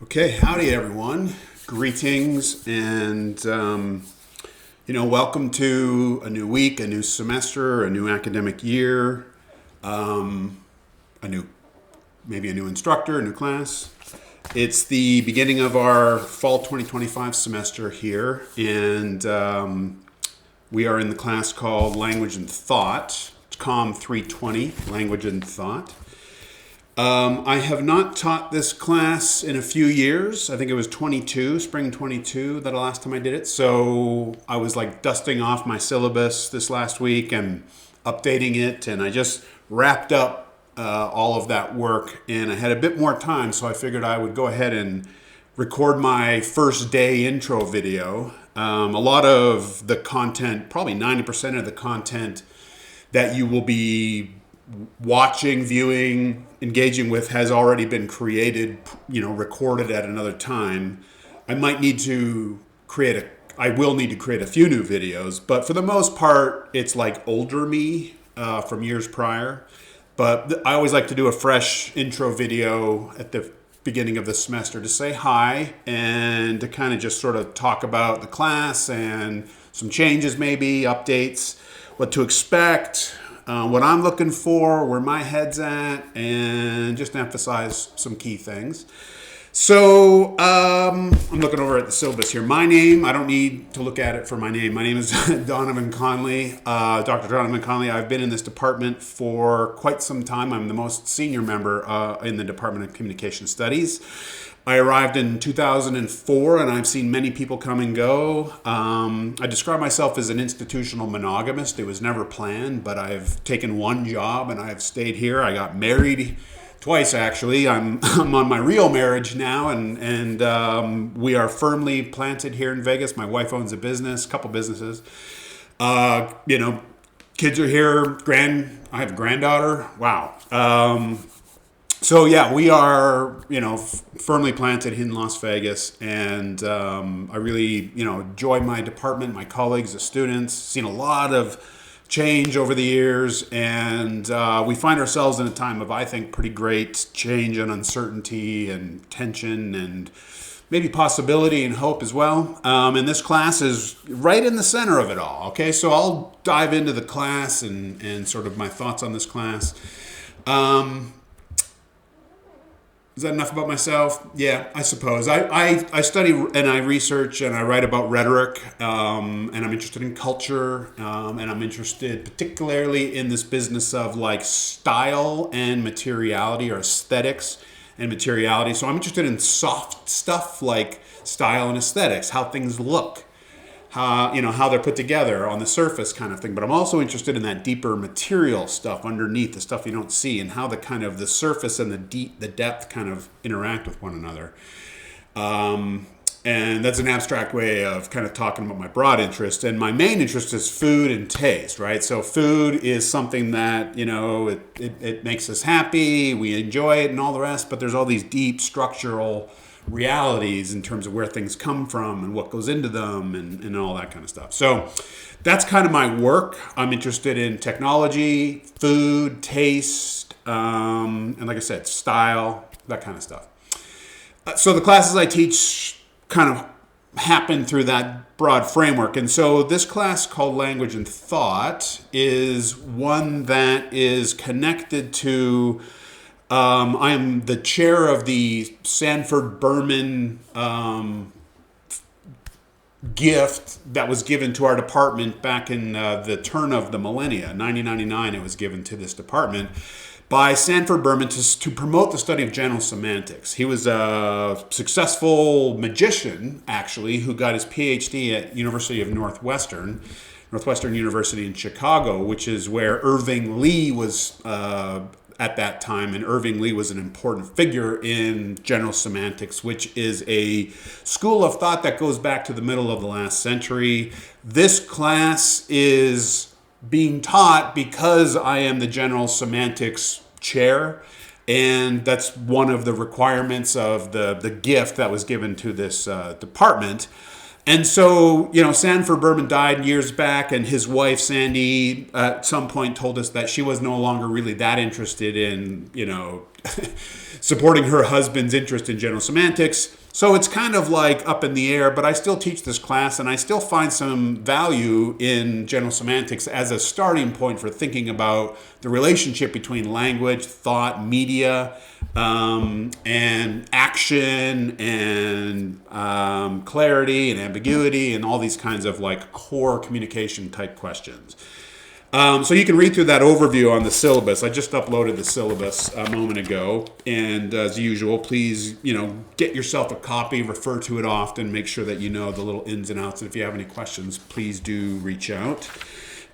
Okay, howdy everyone. Greetings and welcome to a new week, a new semester, a new academic year, a new maybe a new instructor, a new class. It's the beginning of our fall 2025 semester here, and we are in the class called Language and Thought, COM 320, Language and Thought. I have not taught this class in a few years. I think it was spring 22, the last time I did it. So I was like dusting off my syllabus this last week and updating it. And I just wrapped up all of that work, and I had a bit more time. So I figured I would go ahead and record my first day intro video. A lot of the content, probably 90% of the content that you will be watching, viewing, engaging with has already been created, recorded at another time. I will need to create a few new videos, but for the most part, it's like older me from years prior. But I always like to do a fresh intro video at the beginning of the semester to say hi and to kind of just sort of talk about the class and some changes, maybe updates, what to expect, what I'm looking for, where my head's at, and just emphasize some key things. So I'm looking over at the syllabus here. My name, I don't need to look at it for my name. My name is Donovan Conley, Dr. Donovan Conley. I've been in this department for quite some time. I'm the most senior member in the Department of Communication Studies. I arrived in 2004, and I've seen many people come and go. I describe myself as an institutional monogamist. It was never planned, but I've taken one job, and I've stayed here. I got married twice, actually. I'm on my real marriage now, and we are firmly planted here in Vegas. My wife owns a business, a couple businesses. Kids are here. I have a granddaughter. Wow. So yeah, we are, firmly planted in Las Vegas, and I really, enjoy my department, my colleagues, the students. Seen a lot of change over the years, and we find ourselves in a time of, I think, pretty great change and uncertainty and tension and maybe possibility and hope as well. And this class is right in the center of it all. Okay, so I'll dive into the class and sort of my thoughts on this class. Is that enough about myself? Yeah, I suppose. I study and I research and I write about rhetoric, and I'm interested in culture, and I'm interested particularly in this business of like style and materiality, or aesthetics and materiality. So I'm interested in soft stuff like style and aesthetics, how things look, how they're put together on the surface kind of thing. But I'm also interested in that deeper material stuff underneath, the stuff you don't see, and how the surface and the depth kind of interact with one another. And that's an abstract way of kind of talking about my broad interest. And my main interest is food and taste, right? So food is something that, it makes us happy, we enjoy it and all the rest, but there's all these deep structural realities in terms of where things come from and what goes into them and all that kind of stuff. So that's kind of my work. I'm interested in technology, food, taste, and like I said, style, that kind of stuff. So the classes I teach kind of happen through that broad framework. And so this class called Language and Thought is one that is connected to I am the chair of the Sanford Berman gift that was given to our department back in the turn of the millennia, 1999. It was given to this department by Sanford Berman to promote the study of general semantics. He was a successful magician, actually, who got his PhD at University of Northwestern University in Chicago, which is where Irving Lee was at that time, and Irving Lee was an important figure in general semantics, which is a school of thought that goes back to the middle of the last century. This class is being taught because I am the general semantics chair, and that's one of the requirements of the gift that was given to this department. And so, Sanford Berman died years back, and his wife, Sandy, at some point told us that she was no longer really that interested in, supporting her husband's interest in general semantics. So it's kind of like up in the air, but I still teach this class and I still find some value in general semantics as a starting point for thinking about the relationship between language, thought, media, and action and clarity and ambiguity and all these kinds of like core communication type questions. So you can read through that overview on the syllabus. I just uploaded the syllabus a moment ago. And as usual, please, get yourself a copy, refer to it often, make sure that you know the little ins and outs. And if you have any questions, please do reach out.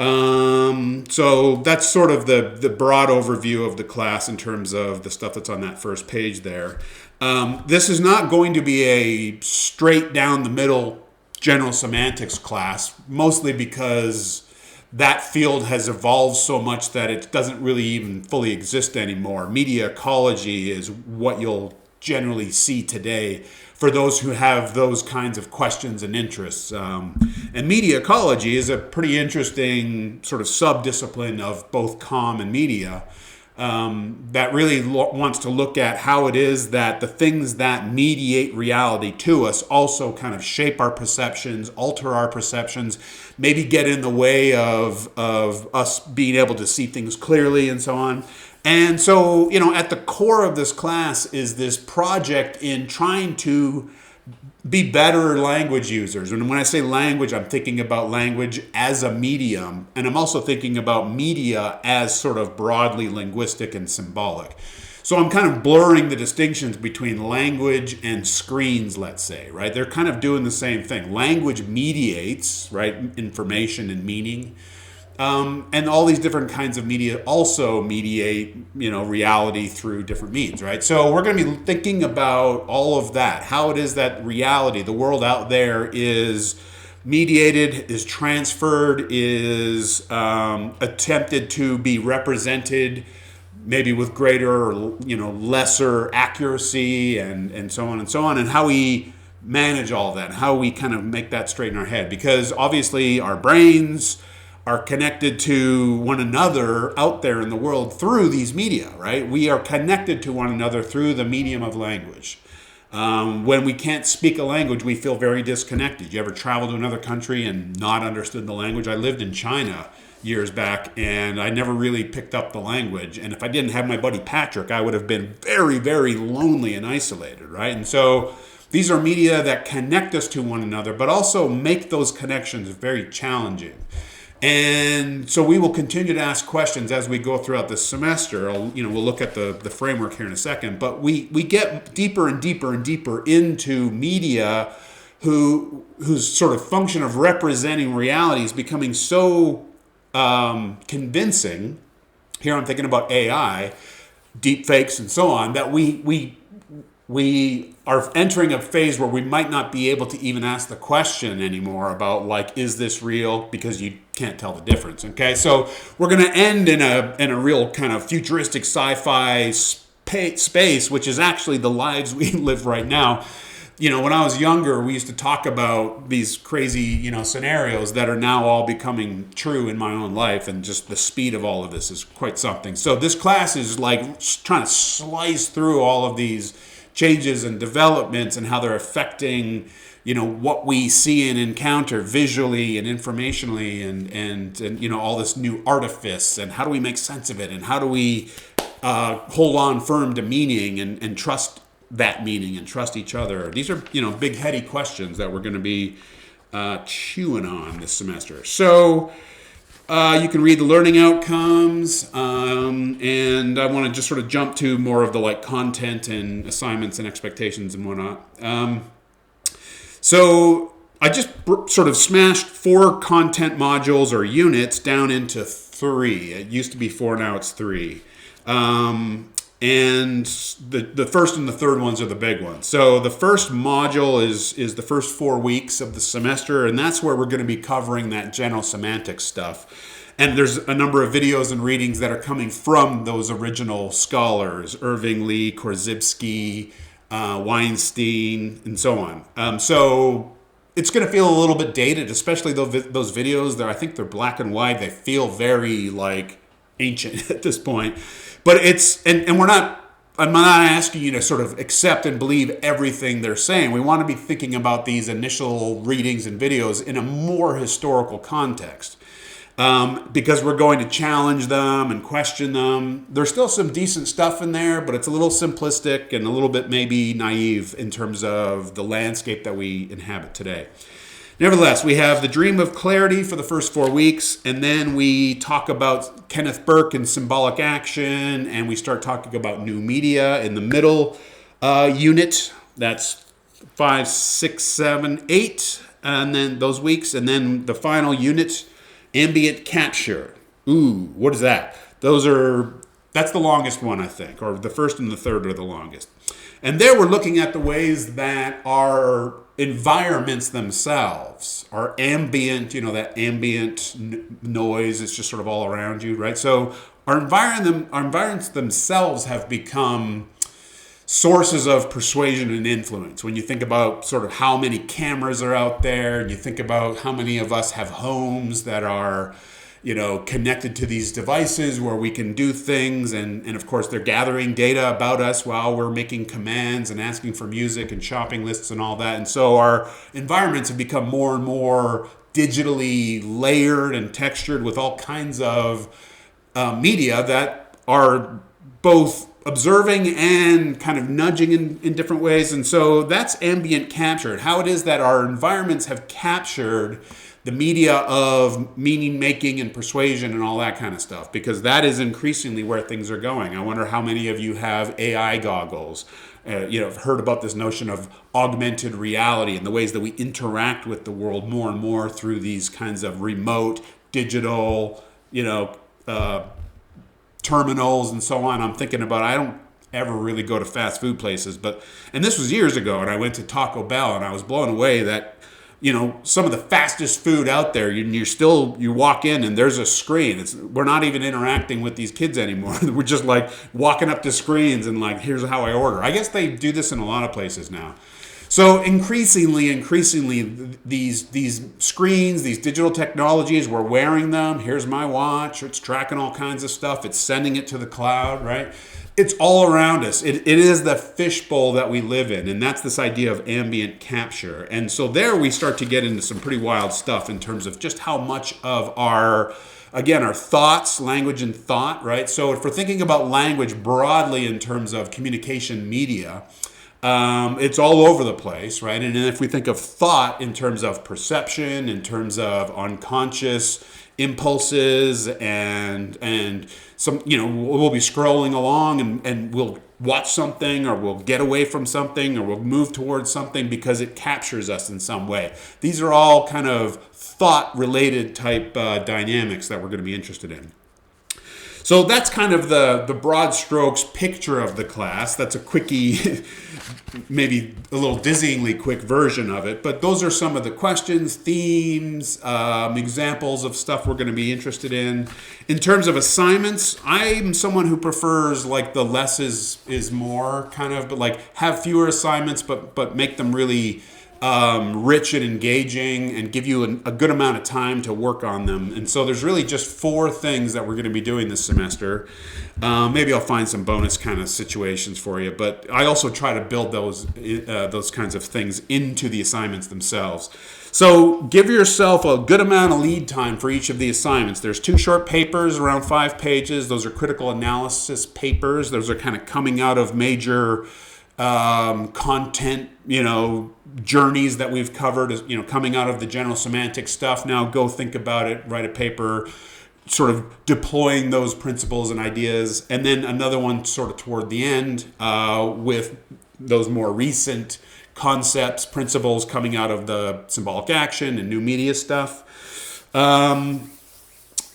So that's sort of the broad overview of the class in terms of the stuff that's on that first page there. This is not going to be a straight down the middle general semantics class, mostly because that field has evolved so much that it doesn't really even fully exist anymore. Media ecology is what you'll generally see today for those who have those kinds of questions and interests. And media ecology is a pretty interesting sort of sub-discipline of both comm and media that really wants to look at how it is that the things that mediate reality to us also kind of shape our perceptions, alter our perceptions, maybe get in the way of us being able to see things clearly and so on. And so, at the core of this class is this project in trying to be better language users. And when I say language, I'm thinking about language as a medium, and I'm also thinking about media as sort of broadly linguistic and symbolic. So I'm kind of blurring the distinctions between language and screens, let's say, right? They're kind of doing the same thing. Language mediates, right, information and meaning. And all these different kinds of media also mediate, reality through different means, right? So we're going to be thinking about all of that, how it is that reality, the world out there is mediated, is transferred, is attempted to be represented maybe with greater or, lesser accuracy and so on and so on, and how we manage all that, how we kind of make that straight in our head. Because obviously our brains are connected to one another out there in the world through these media, right? We are connected to one another through the medium of language. When we can't speak a language, we feel very disconnected. You ever travel to another country and not understood the language? I lived in China years back and I never really picked up the language. And if I didn't have my buddy Patrick, I would have been very, very lonely and isolated, right? And so these are media that connect us to one another, but also make those connections very challenging. And so we will continue to ask questions as we go throughout this semester. We'll look at the framework here in a second, but we get deeper and deeper and deeper into media whose sort of function of representing reality is becoming so convincing. Here I'm thinking about AI, deep fakes and so on, that we are entering a phase where we might not be able to even ask the question anymore about, like, is this real? Because you can't tell the difference. Okay, so we're going to end in a real kind of futuristic sci-fi space, which is actually the lives we live right now. When I was younger, we used to talk about these crazy, scenarios that are now all becoming true in my own life, and just the speed of all of this is quite something. So this class is like trying to slice through all of these changes and developments and how they're affecting, what we see and encounter visually and informationally and all this new artifice, and how do we make sense of it, and how do we hold on firm to meaning and trust that meaning and trust each other. These are, big heady questions that we're going to be chewing on this semester. So you can read the learning outcomes, and I want to just sort of jump to more of the content and assignments and expectations and whatnot. So I just sort of smashed 4 content modules or units down into 3. It used to be 4, now it's 3. And the first and the third ones are the big ones. So the first module is the first 4 weeks of the semester, and that's where we're going to be covering that general semantics stuff. And there's a number of videos and readings that are coming from those original scholars, Irving Lee, Korzybski, Weinstein, and so on. So it's going to feel a little bit dated, especially those videos. I think they're black and white. They feel very ancient at this point. But it's, and we're not I'm not asking you to sort of accept and believe everything they're saying. We want to be thinking about these initial readings and videos in a more historical context. Because we're going to challenge them and question them. There's still some decent stuff in there, but it's a little simplistic and a little bit maybe naive in terms of the landscape that we inhabit today. Nevertheless, we have the Dream of Clarity for the first 4 weeks, and then we talk about Kenneth Burke and symbolic action, and we start talking about new media in the middle unit. That's 5, 6, 7, 8, and then those weeks, and then the final unit, ambient capture. Ooh, what is that? That's the longest one, I think, or the first and the third are the longest. And there we're looking at the ways that our environments themselves are ambient, that ambient noise is just sort of all around you, right? So our environments themselves have become sources of persuasion and influence. When you think about sort of how many cameras are out there, and you think about how many of us have homes that are, connected to these devices where we can do things, and of course they're gathering data about us while we're making commands and asking for music and shopping lists and all that. And so our environments have become more and more digitally layered and textured with all kinds of media that are both observing and kind of nudging in different ways. And so that's ambient capture, how it is that our environments have captured the media of meaning making and persuasion and all that kind of stuff, because that is increasingly where things are going. I wonder how many of you have AI goggles, have heard about this notion of augmented reality and the ways that we interact with the world more and more through these kinds of remote digital, terminals and so on. I'm thinking about, I don't ever really go to fast food places, and this was years ago, and I went to Taco Bell and I was blown away that, some of the fastest food out there, you walk in and there's a screen. We're not even interacting with these kids anymore. We're just like walking up to screens and like, here's how I order. I guess they do this in a lot of places now. So increasingly, these screens, these digital technologies, we're wearing them. Here's my watch. It's tracking all kinds of stuff. It's sending it to the cloud, right? It's all around us. It is the fishbowl that we live in, and that's this idea of ambient capture. And so there we start to get into some pretty wild stuff in terms of just how much of our thoughts, language and thought, right? So if we're thinking about language broadly in terms of communication media, it's all over the place, right? And then if we think of thought in terms of perception, in terms of unconscious impulses, and some, we'll be scrolling along and we'll watch something, or we'll get away from something, or we'll move towards something because it captures us in some way. These are all kind of thought-related type dynamics that we're going to be interested in. So that's kind of the broad strokes picture of the class. That's a quickie, maybe a little dizzyingly quick version of it. But those are some of the questions, themes, examples of stuff we're going to be interested in. In terms of assignments, I'm someone who prefers like the less is more kind of, but like have fewer assignments, but make them really rich and engaging and give you a good amount of time to work on them. And so there's really just 4 things that we're going to be doing this semester. Maybe I'll find some bonus kind of situations for you, but I also try to build those kinds of things into the assignments themselves. So give yourself a good amount of lead time for each of the assignments. There's 2 short papers, around 5 pages. Those are critical analysis papers. Those are kind of coming out of major content, journeys that we've covered, coming out of the general semantic stuff. Now go think about it, write a paper, sort of deploying those principles and ideas. And then another one sort of toward the end with those more recent concepts, principles coming out of the symbolic action and new media stuff. And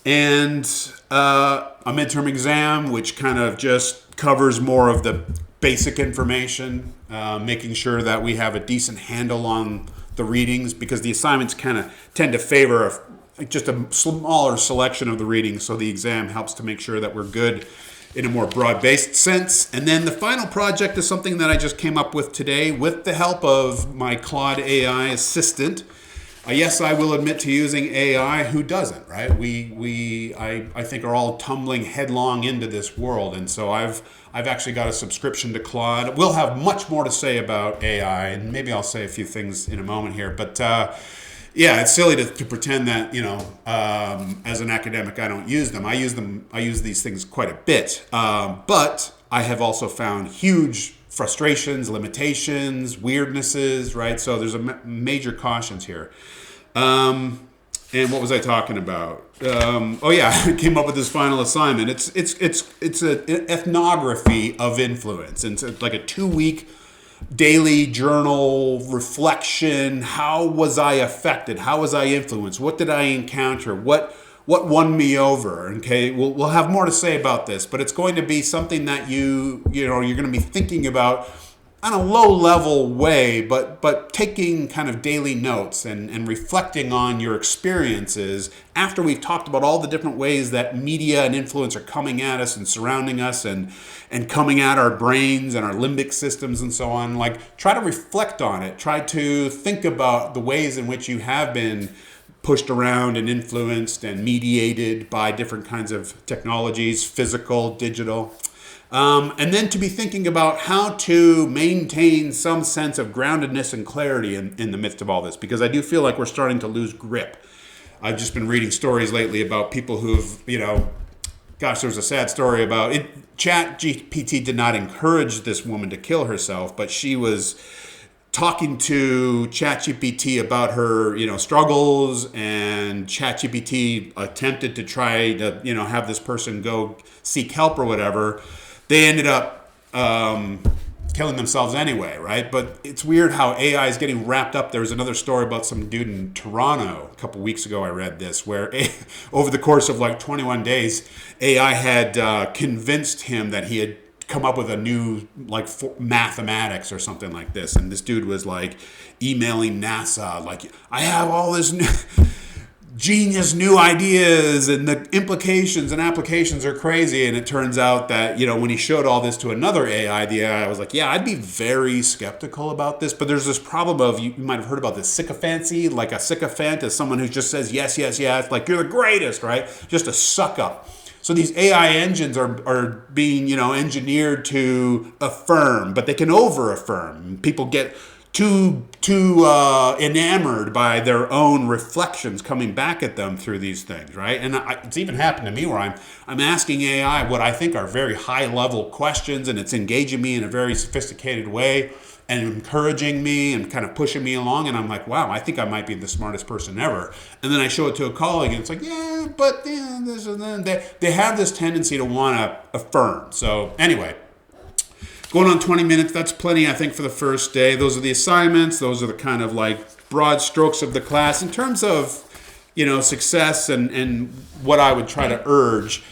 a midterm exam, which kind of just covers more of the basic information, making sure that we have a decent handle on the readings, because the assignments kind of tend to favor just a smaller selection of the readings, so the exam helps to make sure that we're good in a more broad-based sense. And then the final project is something that I just came up with today with the help of my Claude AI assistant. Yes, I will admit to using AI. Who doesn't, right? I think are all tumbling headlong into this world, and so I've actually got a subscription to Claude. We'll have much more to say about AI, and maybe I'll say a few things in a moment here. But yeah, it's silly to pretend that as an academic, I don't use them. I use them. I use these things quite a bit, but I have also found huge frustrations, limitations, weirdnesses, right? So there's a major cautions here. And what was I talking about? Oh yeah, I came up with this final assignment. It's an ethnography of influence, and it's like a 2-week daily journal reflection. How was I affected? How was I influenced? What did I encounter? What won me over? Okay, we'll have more to say about this, but it's going to be something that you're going to be thinking about on a low level way, but taking kind of daily notes and reflecting on your experiences after we've talked about all the different ways that media and influence are coming at us and surrounding us and coming at our brains and our limbic systems and so on. Like, try to reflect on it. Try to think about the ways in which you have been pushed around and influenced and mediated by different kinds of technologies, physical, digital. And then to be thinking about how to maintain some sense of groundedness and clarity in the midst of all this, because I do feel like we're starting to lose grip. I've just been reading stories lately about people who've, gosh, there was a sad story about it. ChatGPT did not encourage this woman to kill herself, but she was talking to ChatGPT about her, struggles, and ChatGPT attempted to try to, have this person go seek help or whatever. They ended up killing themselves anyway, right? But it's weird how AI is getting wrapped up. There was another story about some dude in Toronto a couple weeks ago. I read this, where over the course of like 21 days, AI had convinced him that he had come up with a new mathematics or something like this, and this dude was like emailing NASA like, I have all this genius new ideas and the implications and applications are crazy. And it turns out that when he showed all this to another AI, the AI was like, yeah, I'd be very skeptical about this, but there's this problem of, you might have heard about this sycophancy. Like, a sycophant is someone who just says yes, yes, yes, like you're the greatest, right? Just a suck up. So these AI engines are being, engineered to affirm, but they can over-affirm. People get too enamored by their own reflections coming back at them through these things, right? And it's even happened to me where I'm asking AI what I think are very high-level questions, and it's engaging me in a very sophisticated way and encouraging me and kind of pushing me along, and I'm like, wow, I think I might be the smartest person ever. And then I show it to a colleague, and it's like, yeah, but this and then. They have this tendency to want to affirm. So anyway, going on 20 minutes, that's plenty, I think, for the first day. Those are the assignments. Those are the kind of like broad strokes of the class. In terms of, success and what I would try to urge,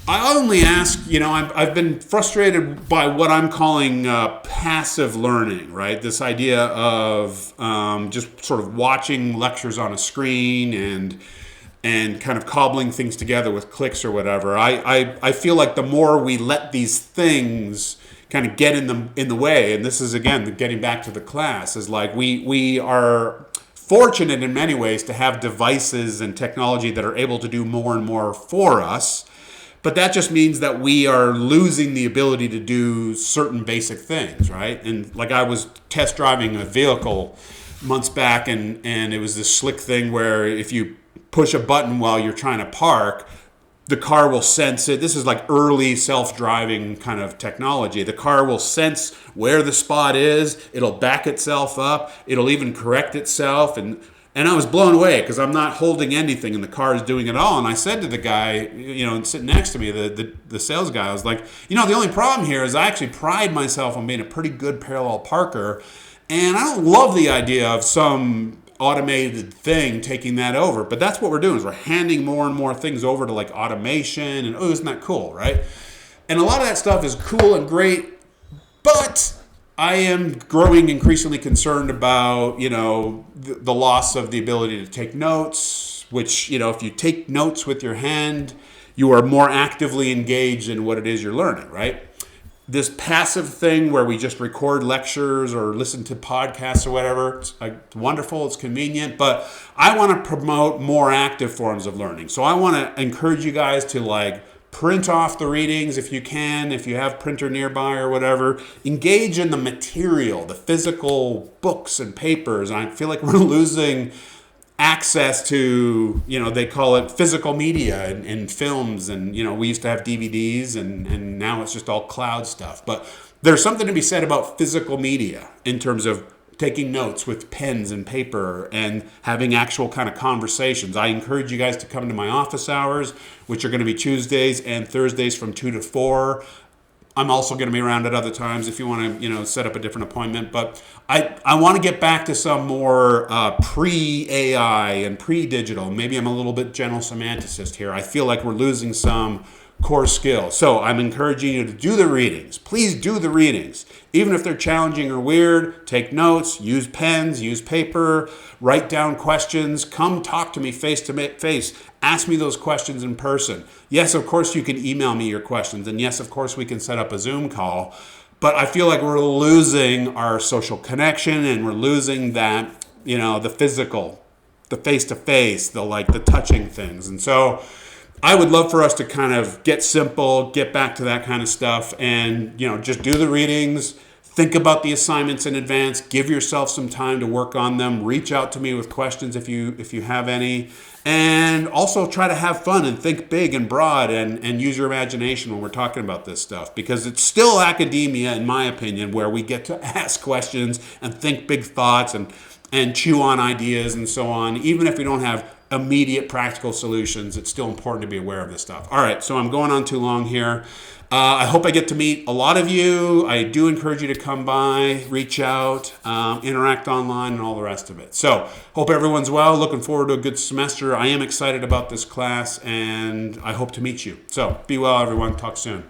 I only ask, I've been frustrated by what I'm calling passive learning, right? This idea of just sort of watching lectures on a screen and kind of cobbling things together with clicks or whatever. I feel like the more we let these things kind of get in the way, and this is, again, getting back to the class, is like we are fortunate in many ways to have devices and technology that are able to do more and more for us. But that just means that we are losing the ability to do certain basic things, right? And like, I was test driving a vehicle months back, and it was this slick thing where if you push a button while you're trying to park, the car will sense it. This is like early self-driving kind of technology. The car will sense where the spot is. It'll back itself up. It'll even correct itself. And I was blown away because I'm not holding anything and the car is doing it all. And I said to the guy, sitting next to me, the sales guy, I was like, the only problem here is I actually pride myself on being a pretty good parallel parker. And I don't love the idea of some automated thing taking that over. But that's what we're doing, is we're handing more and more things over to like automation. And isn't that cool, right? And a lot of that stuff is cool and great, but I am growing increasingly concerned about, the loss of the ability to take notes, which, if you take notes with your hand, you are more actively engaged in what it is you're learning, right? this passive thing where we just record lectures or listen to podcasts or whatever. It's wonderful, it's convenient, but I want to promote more active forms of learning. So I want to encourage you guys to like print off the readings if you can, if you have printer nearby or whatever. Engage in the material, the physical books and papers. And I feel like we're losing access to, they call it physical media and films, and we used to have DVDs, and now it's just all cloud stuff. But there's something to be said about physical media in terms of taking notes with pens and paper and having actual kind of conversations. I encourage you guys to come to my office hours, which are going to be Tuesdays and Thursdays from 2 to 4. I'm also going to be around at other times if you want to, set up a different appointment. But I want to get back to some more pre-AI and pre-digital. Maybe I'm a little bit general semanticist here. I feel like we're losing some core skills. So I'm encouraging you to do the readings. Please do the readings. Even if they're challenging or weird, take notes, use pens, use paper, write down questions, come talk to me face to face. Ask me those questions in person. Yes, of course, you can email me your questions. And yes, of course, we can set up a Zoom call. But I feel like we're losing our social connection, and we're losing that, the physical, the face-to-face, the touching things. And so I would love for us to kind of get simple, get back to that kind of stuff, and just do the readings. Think about the assignments in advance. Give yourself some time to work on them. Reach out to me with questions if you have any. And also try to have fun and think big and broad and use your imagination when we're talking about this stuff. Because it's still academia, in my opinion, where we get to ask questions and think big thoughts and chew on ideas and so on. Even if we don't have immediate practical solutions, it's still important to be aware of this stuff. All right, so I'm going on too long here. I hope I get to meet a lot of you. I do encourage you to come by, reach out, interact online, and all the rest of it. So hope everyone's well. Looking forward to a good semester. I am excited about this class, and I hope to meet you. So be well, everyone. Talk soon.